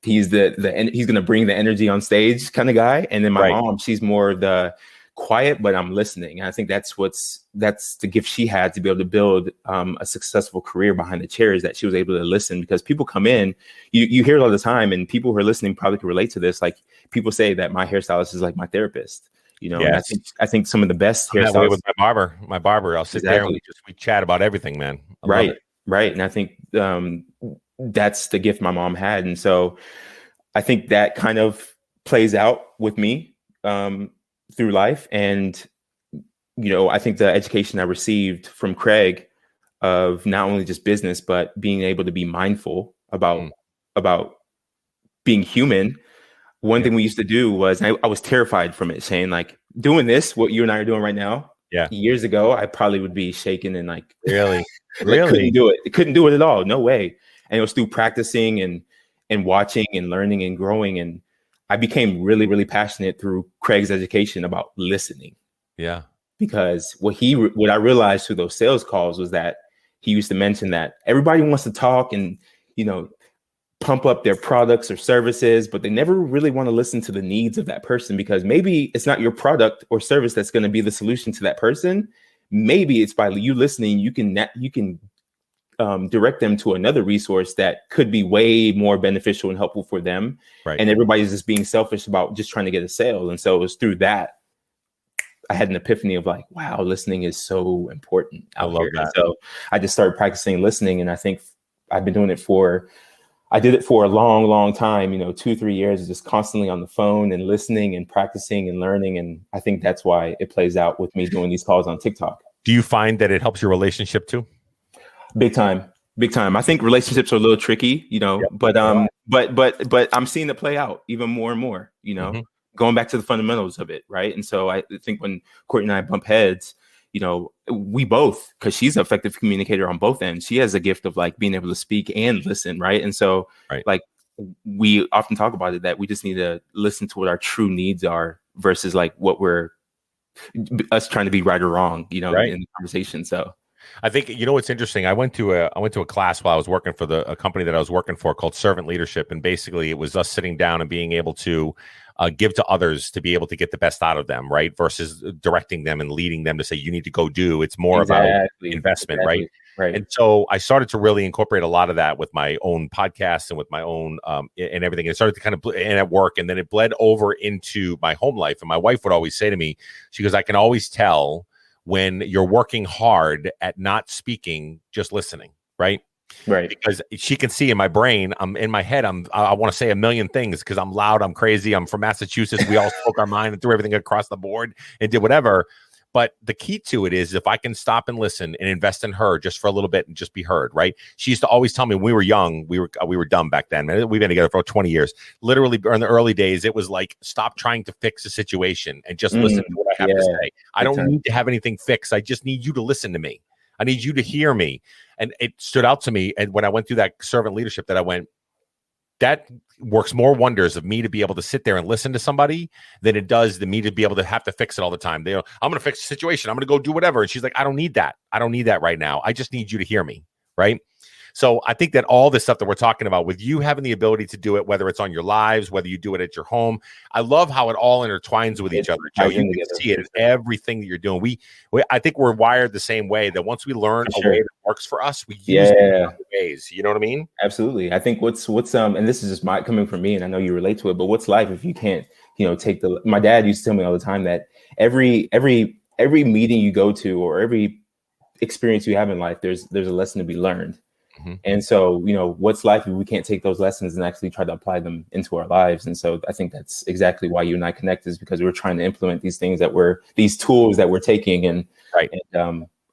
he's he's going to bring the energy on stage kind of guy. And then my mom, she's more the quiet, but I'm listening. And I think that's the gift she had to be able to build a successful career behind the chair, is that she was able to listen, because people come in, you hear it all the time, and people who are listening probably can relate to this. Like, people say that my hairstylist is like my therapist, And I think some of the best hairstylists with my barber, I'll sit there and we chat about everything, man. Right. And I think that's the gift my mom had. And so I think that kind of plays out with me through life. And, I think the education I received from Craig of not only just business, but being able to be mindful about being human. One thing we used to do was, I was terrified from it, saying like, doing this, what you and I are doing right now. Yeah. Years ago, I probably would be shaken and like, really, couldn't do it. Couldn't do it at all. No way. And it was through practicing and watching and learning and growing. And I became really, really passionate through Craig's education about listening. Yeah. Because what I realized through those sales calls was that he used to mention that everybody wants to talk and, pump up their products or services, but they never really want to listen to the needs of that person, because maybe it's not your product or service that's going to be the solution to that person. maybe it's by you listening, you can direct them to another resource that could be way more beneficial and helpful for them. Right. And everybody's just being selfish about just trying to get a sale. And so it was through that I had an epiphany of like, wow, listening is so important out here. And so I just started practicing listening. And I think I've been doing it I did it for a long, long time, 2-3 years, just constantly on the phone and listening and practicing and learning. And I think that's why it plays out with me doing these calls on TikTok. Do you find that it helps your relationship too? Big time. I think relationships are a little tricky, but I'm seeing it play out even more and more, going back to the fundamentals of it. Right. And so I think when Courtney and I bump heads, we both, because she's an effective communicator on both ends. She has a gift of like being able to speak and listen. Right. And so like we often talk about it, that we just need to listen to what our true needs are versus like what we're us trying to be right or wrong, in the conversation. So I think, what's interesting. I went to a class while I was working for a company that I was working for called Servant Leadership. And basically it was us sitting down and being able to give to others to be able to get the best out of them, right? Versus directing them and leading them to say, you need to go do. It's more about investment, right? And so I started to really incorporate a lot of that with my own podcasts and with my own and everything. It started to kind of and at work, and then it bled over into my home life. And my wife would always say to me, she goes, I can always tell when you're working hard at not speaking, just listening, right? Right. Because she can see in my brain, I'm in my head, I want to say a million things because I'm loud, I'm crazy, I'm from Massachusetts. We all spoke our mind and threw everything across the board and did whatever. But the key to it is if I can stop and listen and invest in her just for a little bit and just be heard, right? She used to always tell me when we were young, we were dumb back then. We've been together for 20 years. Literally in the early days, it was like, stop trying to fix a situation and just listen to what I have to say. I don't need to have anything fixed. I just need you to listen to me. I need you to hear me. And it stood out to me. And when I went through that servant leadership, that I went, that works more wonders of me to be able to sit there and listen to somebody than it does to me to be able to have to fix it all the time. I'm going to fix the situation. I'm going to go do whatever. And she's like, I don't need that. I don't need that right now. I just need you to hear me. Right. So I think that all this stuff that we're talking about with you having the ability to do it, whether it's on your lives, whether you do it at your home, I love how it all intertwines with each other. Joe, you can see it in everything that you're doing. I think we're wired the same way, that once we learn a way that works for us, we use it in other ways. You know what I mean? Absolutely. I think what's and this is just coming from me, and I know you relate to it, but what's life if you can't, take my dad used to tell me all the time that every meeting you go to or every experience you have in life, there's a lesson to be learned. Mm-hmm. And so, what's life if we can't take those lessons and actually try to apply them into our lives? And so I think that's exactly why you and I connect, is because we're trying to implement these things these tools that we're taking and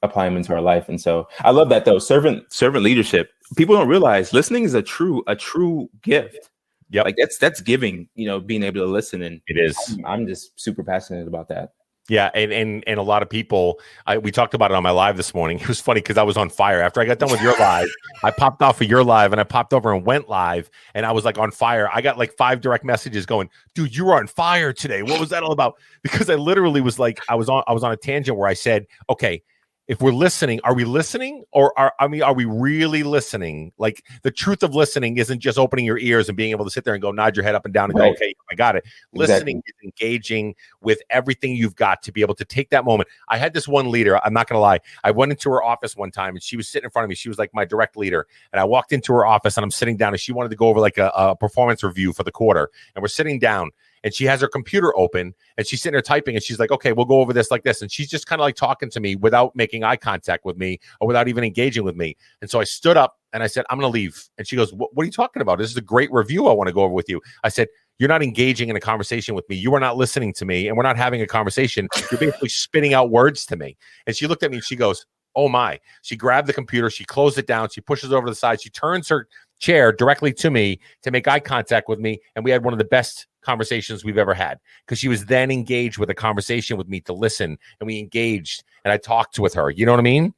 apply them into our life. And so I love that though. Servant leadership. People don't realize listening is a true gift. Yeah. Like that's giving, being able to listen. And it is. I'm just super passionate about that. Yeah, and a lot of people, we talked about it on my live this morning. It was funny because I was on fire. After I got done with your live, I popped off of your live and I popped over and went live, and I was like on fire. I got like 5 direct messages going, dude, you were on fire today. What was that all about? Because I literally was like, I was on a tangent where I said, okay, if we're listening, are we listening, or are we really listening? Like, the truth of listening isn't just opening your ears and being able to sit there and go nod your head up and down and go, okay, I got it. Listening is engaging with everything you've got to be able to take that moment. I had this one leader, I'm not going to lie. I went into her office one time and she was sitting in front of me. She was like my direct leader. And I walked into her office and I'm sitting down, and she wanted to go over like a performance review for the quarter. And we're sitting down. And she has her computer open and she's sitting there typing, and she's like, okay, we'll go over this like this. And she's just kind of like talking to me without making eye contact with me or without even engaging with me. And so I stood up and I said, I'm going to leave. And she goes, what are you talking about? This is a great review I want to go over with you. I said, you're not engaging in a conversation with me. You are not listening to me, and we're not having a conversation. You're basically spitting out words to me. And she looked at me and she goes, oh my. She grabbed the computer. She closed it down. She pushes over to the side. She turns her chair directly to me to make eye contact with me. And we had one of the best conversations we've ever had, because she was then engaged with a conversation with me to listen, and we engaged, and I talked with her. You know what I mean?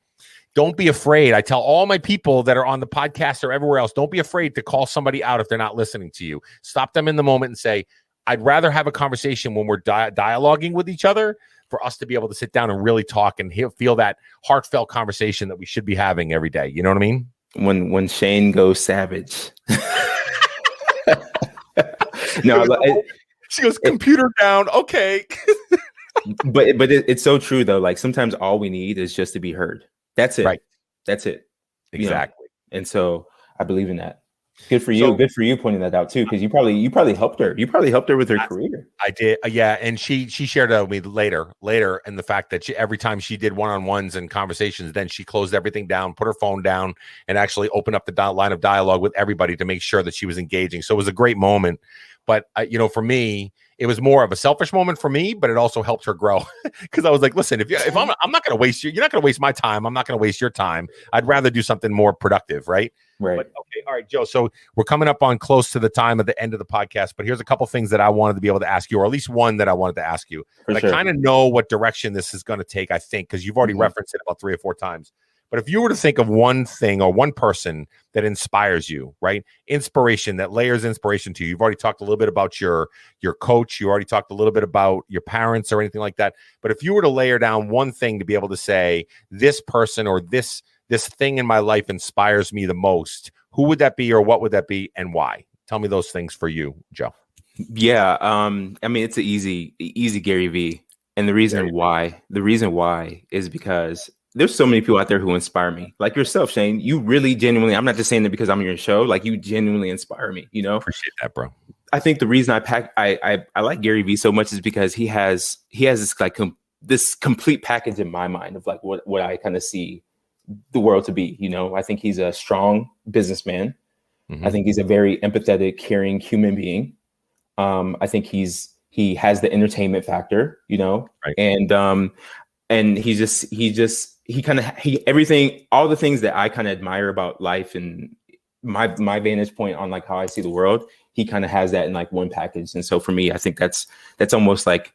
Don't be afraid. I tell all my people that are on the podcast or everywhere else, don't be afraid to call somebody out if they're not listening to you. Stop them in the moment and say, I'd rather have a conversation when we're dialoguing with each other, for us to be able to sit down and really talk and feel that heartfelt conversation that we should be having every day. You know what I mean? When Shane goes savage. She goes, computer down. Okay. but it's so true though. Like sometimes all we need is just to be heard. That's it. Right. That's it. Exactly. And so I believe in that. Good for you. So, Good for you pointing that out too, because you probably helped her. You probably helped her with her career. I did, yeah. And she shared that with me later, and the fact that every time she did one-on-ones and conversations, then she closed everything down, put her phone down, and actually opened up the line of dialogue with everybody to make sure that she was engaging. So it was a great moment. But for me, it was more of a selfish moment for me, but it also helped her grow because I was like, listen, if I'm not going to waste you're not going to waste my time. I'm not going to waste your time. I'd rather do something more productive. Right. Right. But, okay. All right, Joe. So we're coming up on close to the time of the end of the podcast, but here's a couple things that I wanted to be able to ask you, or at least one that I wanted to ask you. I kind of know what direction this is going to take, I think, because you've already referenced it about 3 or 4 times. But if you were to think of one thing or one person that inspires you, right? Inspiration, that layers inspiration to you. You've already talked a little bit about your coach. You already talked a little bit about your parents or anything like that. But if you were to layer down one thing to be able to say, this person or this thing in my life inspires me the most, who would that be or what would that be and why? Tell me those things for you, Joe. Yeah. I mean, it's an easy Gary Vee. And the reason why is because there's so many people out there who inspire me, like yourself, Shane. You really genuinely, I'm not just saying that because I'm on your show, like you genuinely inspire me, Appreciate that, bro. I think the reason I like Gary Vee so much is because he has this like this complete package in my mind of like what I kind of see the world to be, I think he's a strong businessman. I think he's a very empathetic, caring human being. I think he has the entertainment factor, right. And everything, all the things that I kind of admire about life and my vantage point on like how I see the world, he kind of has that in like one package. And so for me, I think that's almost like,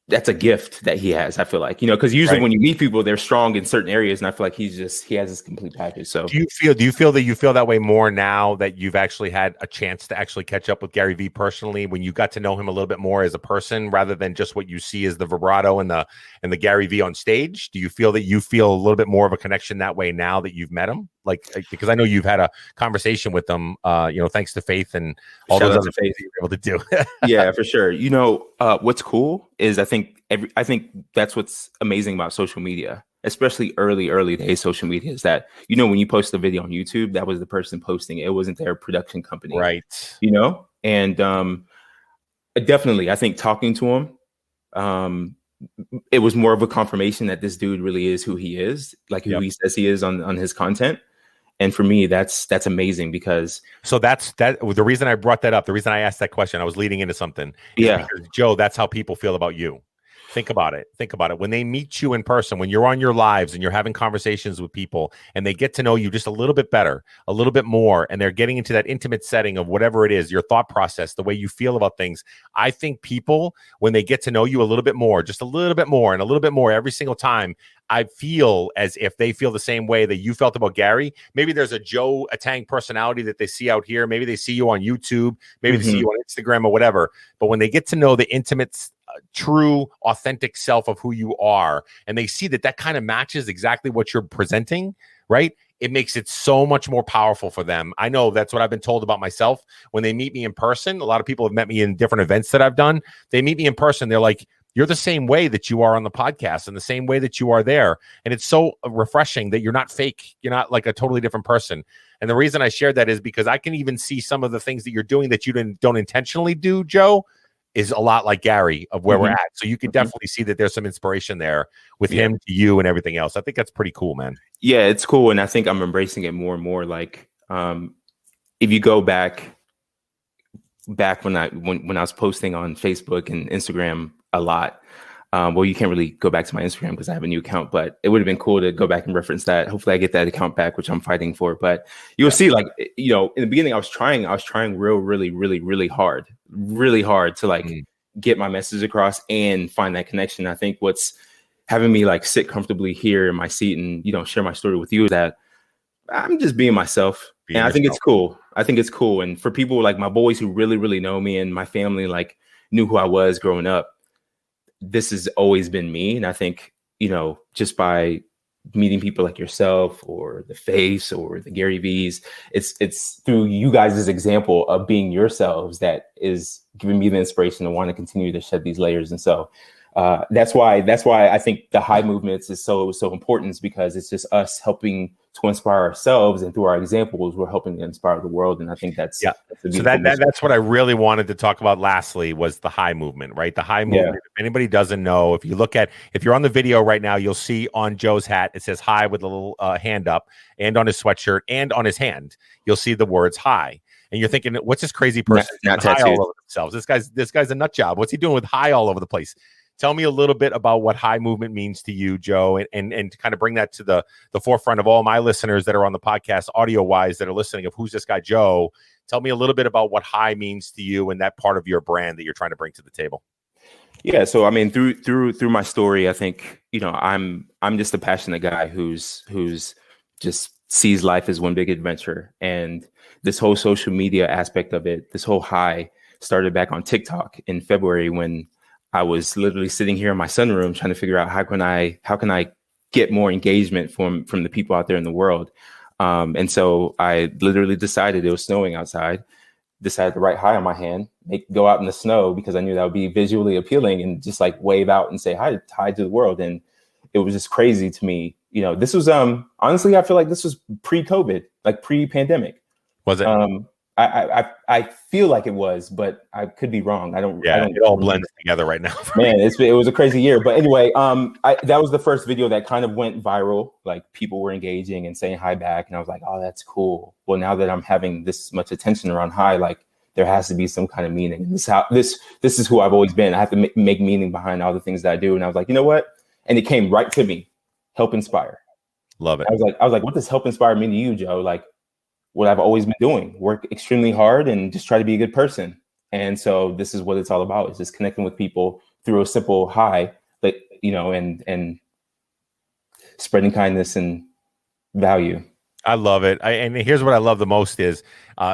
that's a gift that he has. I feel like, because usually when you meet people, they're strong in certain areas. And I feel like he has this complete package. So do you feel that way more now that you've actually had a chance to actually catch up with Gary Vee personally, when you got to know him a little bit more as a person rather than just what you see as the vibrato and the Gary Vee on stage? Do you feel that you feel a little bit more of a connection that way now that you've met him? Like, because I know you've had a conversation with them, thanks to Faith and all those other things that you were able to do. Yeah, for sure. What's cool is I think that's what's amazing about social media, especially early days social media, is that, when you post a video on YouTube, that was the person posting it. It wasn't their production company. Right. And definitely, I think talking to him, it was more of a confirmation that this dude really is who he is, like who he says he is on his content. And for me, that's amazing because. So that's the reason I brought that up. The reason I asked that question, I was leading into something. Yeah. Because, Joe, that's how people feel about you. Think about it. When they meet you in person, when you're on your lives and you're having conversations with people and they get to know you just a little bit better, a little bit more, and they're getting into that intimate setting of whatever it is, your thought process, the way you feel about things. I think people, when they get to know you a little bit more, just a little bit more and a little bit more every single time, I feel as if they feel the same way that you felt about Gary. Maybe there's a Joe Atang personality that they see out here. Maybe they see you on YouTube. Maybe they see you on Instagram or whatever. But when they get to know the intimate, true, authentic self of who you are, and they see that kind of matches exactly what you're presenting, right? It makes it so much more powerful for them. I know that's what I've been told about myself. When they meet me in person, a lot of people have met me in different events that I've done. They meet me in person. They're like, you're the same way that you are on the podcast and the same way that you are there. And it's so refreshing that you're not fake. You're not like a totally different person. And the reason I shared that is because I can even see some of the things that you're doing that you don't intentionally do, Joe, is a lot like Gary of where we're at. So you can definitely see that there's some inspiration there with him to you and everything else. I think that's pretty cool, man. Yeah, it's cool. And I think I'm embracing it more and more. Like, if you go back when I was posting on Facebook and Instagram a lot, well, you can't really go back to my Instagram because I have a new account, but it would have been cool to go back and reference that. Hopefully I get that account back, which I'm fighting for. But you'll see, like, in the beginning, I was trying really hard to like get my message across and find that connection. I think what's having me like sit comfortably here in my seat and, share my story with you is that I'm just being myself. And I think it's cool. And for people like my boys who really know me and my family, like, knew who I was growing up, this has always been me. And I think, just by meeting people like yourself or the Face or the Gary Vees. It's through you guys' example of being yourselves that is giving me the inspiration to want to continue to shed these layers. And so that's why I think the high movements is so important, is because it's just us helping to inspire ourselves, and through our examples, we're helping to inspire the world. And I think that's so that's what I really wanted to talk about. Lastly, was the high movement, right? The high movement. Yeah. If anybody doesn't know, if you're on the video right now, you'll see on Joe's hat it says "Hi" with a little hand up, and on his sweatshirt and on his hand, you'll see the words "Hi." And you're thinking, what's this crazy person not high all over themselves? This guy's a nut job. What's he doing with high all over the place? Tell me a little bit about what high movement means to you, Joe, and to kind of bring that to the forefront of all my listeners that are on the podcast, audio-wise, that are listening, of who's this guy, Joe. Tell me a little bit about what high means to you and that part of your brand that you're trying to bring to the table. Yeah, so I mean, through my story, I think, I'm just a passionate guy who's just sees life as one big adventure. And this whole social media aspect of it, this whole high, started back on TikTok in February, when I was literally sitting here in my sunroom trying to figure out how can I get more engagement from the people out there in the world. And so I literally decided, it was snowing outside, decided to write hi on my hand, go out in the snow, because I knew that would be visually appealing, and just like wave out and say hi to the world. And it was just crazy to me. This was honestly, I feel like this was pre-COVID, like pre-pandemic. Was it? I feel like it was, but I could be wrong. It all blends together right now. Man, it was a crazy year. But anyway, that was the first video that kind of went viral. Like, people were engaging and saying hi back, and I was like, oh, that's cool. Well, now that I'm having this much attention around hi, like, there has to be some kind of meaning. And this is who I've always been. I have to make meaning behind all the things that I do. And I was like, you know what? And it came right to me. Help Inspyre. Love it. I was like, what does Help Inspyre mean to you, Joe? Like, what I've always been doing, work extremely hard and just try to be a good person. And so this is what it's all about. It's just connecting with people through a simple hi, but, and spreading kindness and value. I love it. And here's what I love the most is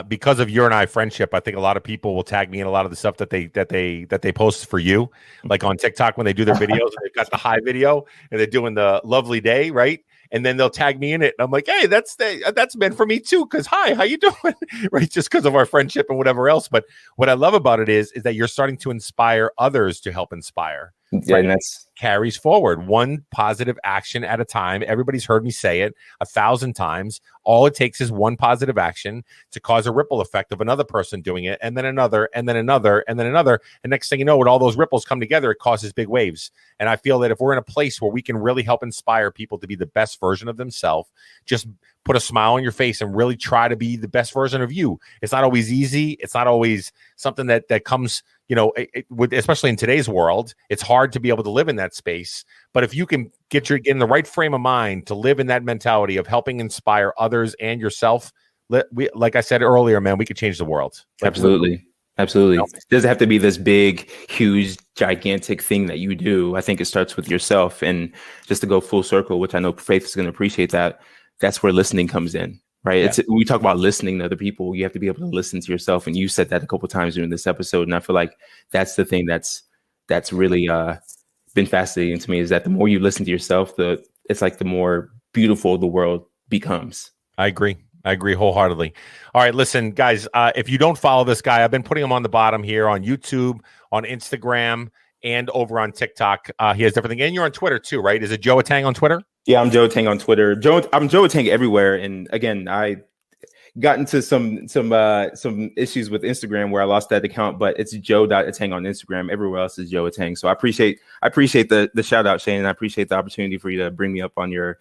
because of your and I friendship, I think a lot of people will tag me in a lot of the stuff that they post for you. Like on TikTok, when they do their videos, they've got the hi video and they're doing the lovely day, right? And then they'll tag me in it. And I'm like, hey, that's meant for me too. Cause hi, how you doing? Right. Just because of our friendship and whatever else. But what I love about it is that you're starting to inspire others to help inspire. Yeah, and that's carries forward one positive action at a time. Everybody's heard me say it 1,000 times. All it takes is one positive action to cause a ripple effect of another person doing it, and then another, and then another, and then another. And next thing you know, when all those ripples come together, it causes big waves. And I feel that if we're in a place where we can really help inspire people to be the best version of themselves, just put a smile on your face and really try to be the best version of you. It's not always easy. It's not always something that comes, especially in today's world. It's hard to be able to live in that space. But if you can get in the right frame of mind to live in that mentality of helping inspire others and yourself, like I said earlier, man, we could change the world. Absolutely. It doesn't have to be this big, huge, gigantic thing that you do. I think it starts with yourself. And just to go full circle, which I know Faith is going to appreciate that's where listening comes in, right? Yeah. We talk about listening to other people. You have to be able to listen to yourself. And you said that a couple of times during this episode. And I feel like that's the thing that's really been fascinating to me, is that the more you listen to yourself, it's like the more beautiful the world becomes. I agree wholeheartedly. All right, listen, guys, if you don't follow this guy, I've been putting him on the bottom here on YouTube, on Instagram, and over on TikTok. He has everything. And you're on Twitter too, right? Is it Joe Atang on Twitter? Yeah, I'm Joe Atang on Twitter. I'm Joe Atang everywhere. And again, I got into some issues with Instagram where I lost that account, but it's Joe.Atang on Instagram. Everywhere else is Joe Atang. So I appreciate the shout out, Shane. And I appreciate the opportunity for you to bring me up on your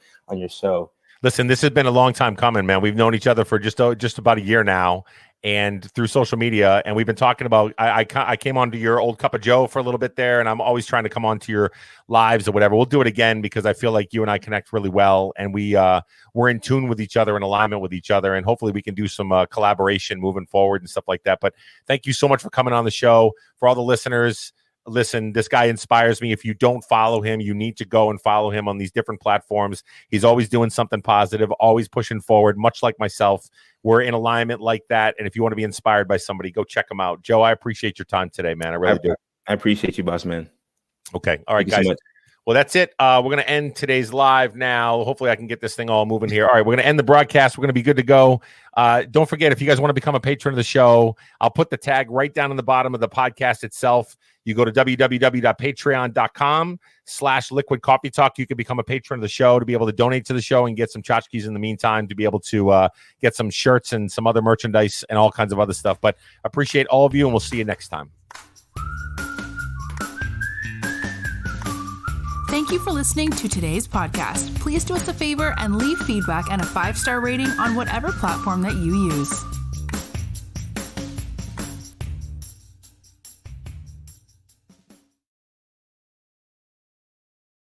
show. Listen, this has been a long time coming, man. We've known each other for just about a year now, and through social media, and we've been talking about. I came onto your old Cup of Joe for a little bit there, and I'm always trying to come onto your lives or whatever. We'll do it again because I feel like you and I connect really well, and we're in tune with each other, in alignment with each other, and hopefully we can do some collaboration moving forward and stuff like that. But thank you so much for coming on the show. For all the listeners, listen, this guy inspires me. If you don't follow him, you need to go and follow him on these different platforms. He's always doing something positive, always pushing forward, much like myself. We're in alignment like that. And if you want to be inspired by somebody, go check him out. Joe, I appreciate your time today, man. I really do. I appreciate you, boss man. Okay. All right, guys. So Well, that's it. We're going to end today's live now. Hopefully I can get this thing all moving here. All right, we're going to end the broadcast. We're going to be good to go. Don't forget, if you guys want to become a patron of the show, I'll put the tag right down in the bottom of the podcast itself. You go to www.patreon.com/Liquid Coffee Talk. You can become a patron of the show to be able to donate to the show and get some tchotchkes in the meantime to be able to get some shirts and some other merchandise and all kinds of other stuff. But appreciate all of you, and we'll see you next time. Thank you for listening to today's podcast. Please do us a favor and leave feedback and a 5-star rating on whatever platform that you use.